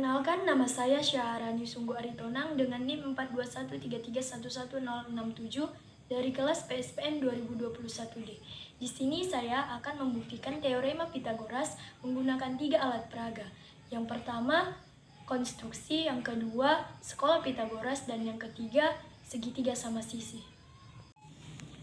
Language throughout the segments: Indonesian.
Perkenalkan, nama saya Syaharani Sunggu Aritonang dengan NIM 4213311067 dari kelas PSPN 2021D. Di sini saya akan membuktikan teorema Pythagoras menggunakan 3 alat peraga. Yang pertama, konstruksi, yang kedua, sekolah Pythagoras, dan yang ketiga, segitiga sama sisi.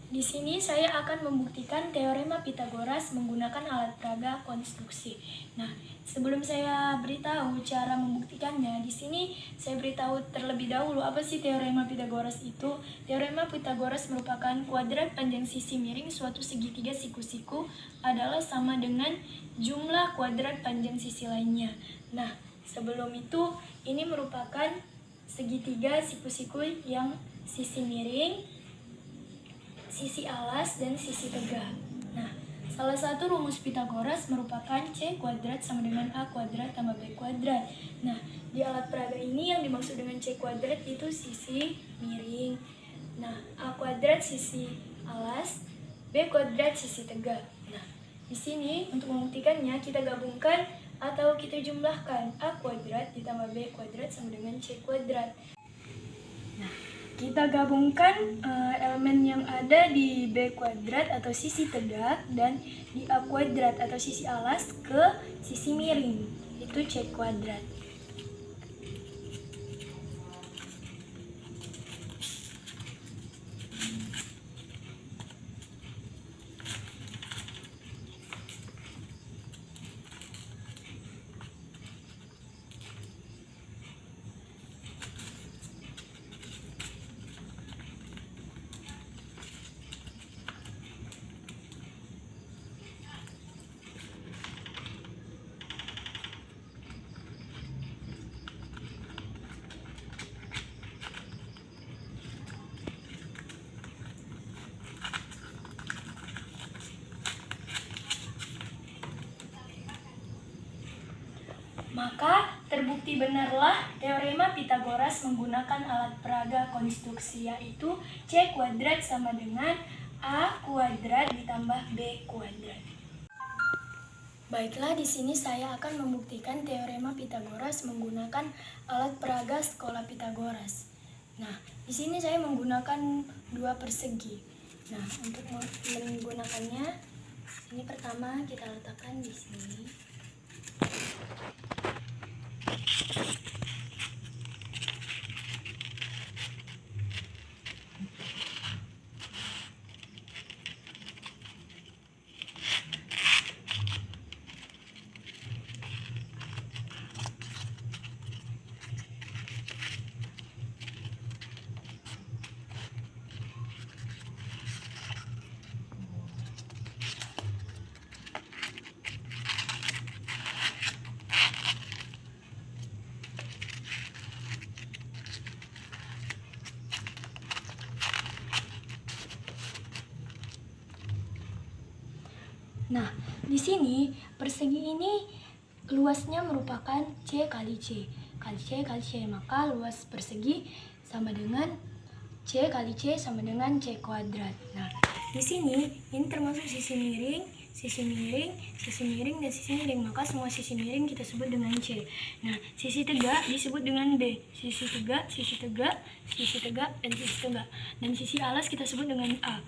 Di sini saya akan membuktikan teorema Pythagoras menggunakan alat peraga konstruksi. Nah, sebelum saya beritahu cara membuktikannya, di sini saya beritahu terlebih dahulu apa sih teorema Pythagoras itu. Teorema Pythagoras merupakan kuadrat panjang sisi miring suatu segitiga siku-siku adalah sama dengan jumlah kuadrat panjang sisi lainnya. Nah, sebelum itu ini merupakan segitiga siku-siku yang sisi miring, sisi alas, dan sisi tegak. Nah, salah satu rumus Pythagoras merupakan C kuadrat sama dengan A kuadrat tambah B kuadrat. Nah, di alat peraga ini yang dimaksud dengan C kuadrat itu sisi miring. Nah, A kuadrat sisi alas, B kuadrat sisi tegak. Nah, di sini untuk membuktikannya kita gabungkan atau kita jumlahkan A kuadrat ditambah B kuadrat sama dengan C kuadrat. Nah, kita gabungkan elemen yang ada di B kuadrat atau sisi tegak dan di A kuadrat atau sisi alas ke sisi miring, itu C kuadrat. Maka terbukti benarlah teorema Pythagoras menggunakan alat peraga konstruksi, yaitu C kuadrat sama dengan A kuadrat ditambah B kuadrat. Baiklah, di sini saya akan membuktikan teorema Pythagoras menggunakan alat peraga sekolah Pythagoras. Nah, di sini saya menggunakan 2 persegi. Nah, untuk menggunakannya, ini pertama kita letakkan di sini. Nah, di sini persegi ini luasnya merupakan C kali C, kali C kali C, maka luas persegi sama dengan C kali C sama dengan C kuadrat. Nah, di sini ini termasuk sisi miring, sisi miring, sisi miring, dan sisi miring, maka semua sisi miring kita sebut dengan C. Nah, sisi tegak disebut dengan B, sisi tegak, sisi tegak, sisi tegak, dan sisi tegak. Dan sisi alas kita sebut dengan A.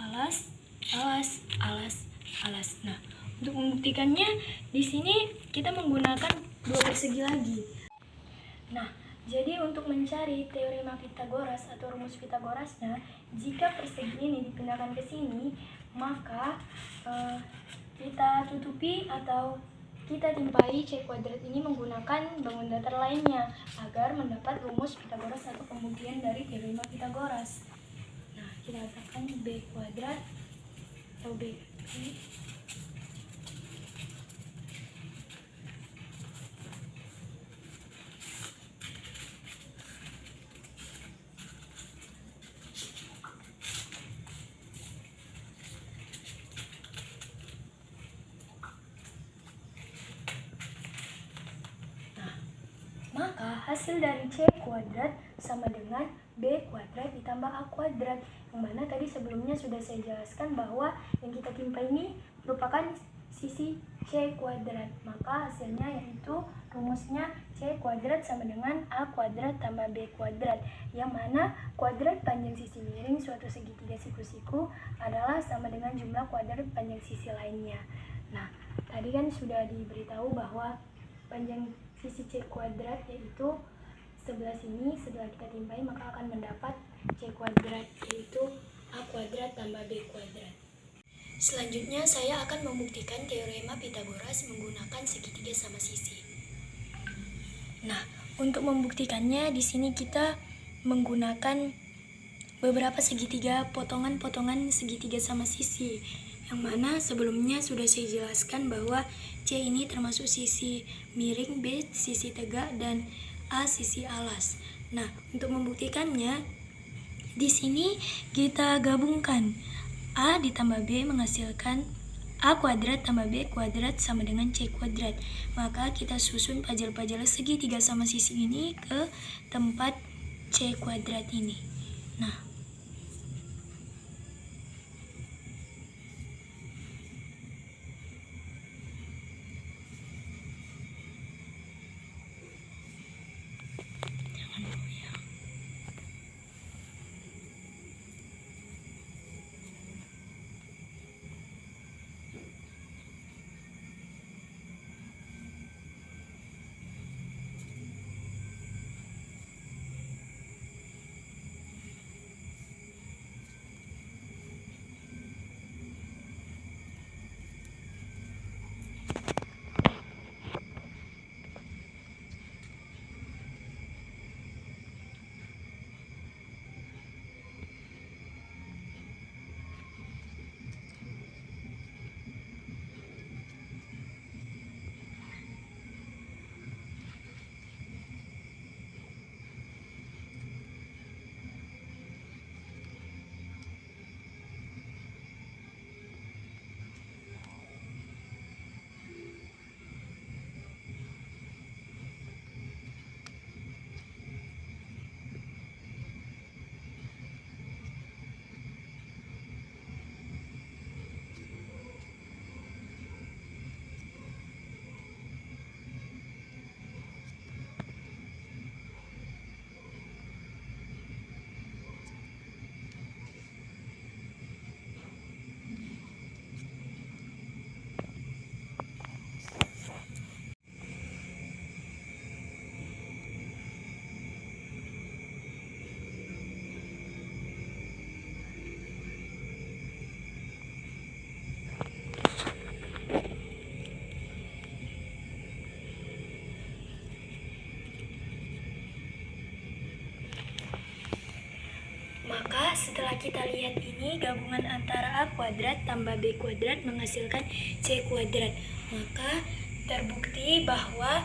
Alas, alas, alas, alas. Nah, untuk membuktikannya di sini kita menggunakan 2 persegi lagi. Nah, jadi untuk mencari teorema Pythagoras atau rumus Pythagorasnya, jika persegi ini dipindahkan ke sini, maka kita tutupi atau kita timpai C kuadrat ini menggunakan bangun datar lainnya agar mendapat rumus Pythagoras atau pembuktian dari teorema Pythagoras. Nah, kita letakkan B kuadrat atau B. Maka hasil dari C kuadrat sama dengan B kuadrat ditambah A kuadrat, yang mana tadi sebelumnya sudah saya jelaskan bahwa yang kita timpa ini merupakan sisi C kuadrat. Maka hasilnya yaitu rumusnya C kuadrat sama dengan A kuadrat tambah B kuadrat, yang mana kuadrat panjang sisi miring suatu segitiga siku-siku adalah sama dengan jumlah kuadrat panjang sisi lainnya. Nah, tadi kan sudah diberitahu bahwa panjang sisi C kuadrat yaitu sebelah sini, setelah kita timpai maka akan mendapat C kuadrat, yaitu A kuadrat tambah B kuadrat. Selanjutnya saya akan membuktikan teorema Pythagoras menggunakan segitiga sama sisi. Nah, untuk membuktikannya di sini kita menggunakan beberapa segitiga, potongan-potongan segitiga sama sisi, yang mana sebelumnya sudah saya jelaskan bahwa C ini termasuk sisi miring, B sisi tegak, dan A sisi alas. Nah, untuk membuktikannya di sini kita gabungkan A ditambah B menghasilkan A kuadrat tambah B kuadrat sama dengan C kuadrat. Maka kita susun pajal-pajal segitiga sama sisi ini ke tempat C kuadrat ini. Nah, setelah kita lihat ini, gabungan antara A kuadrat tambah B kuadrat menghasilkan C kuadrat. Maka terbukti bahwa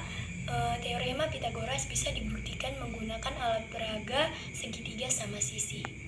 teorema Pythagoras bisa dibuktikan menggunakan alat peraga segitiga sama sisi.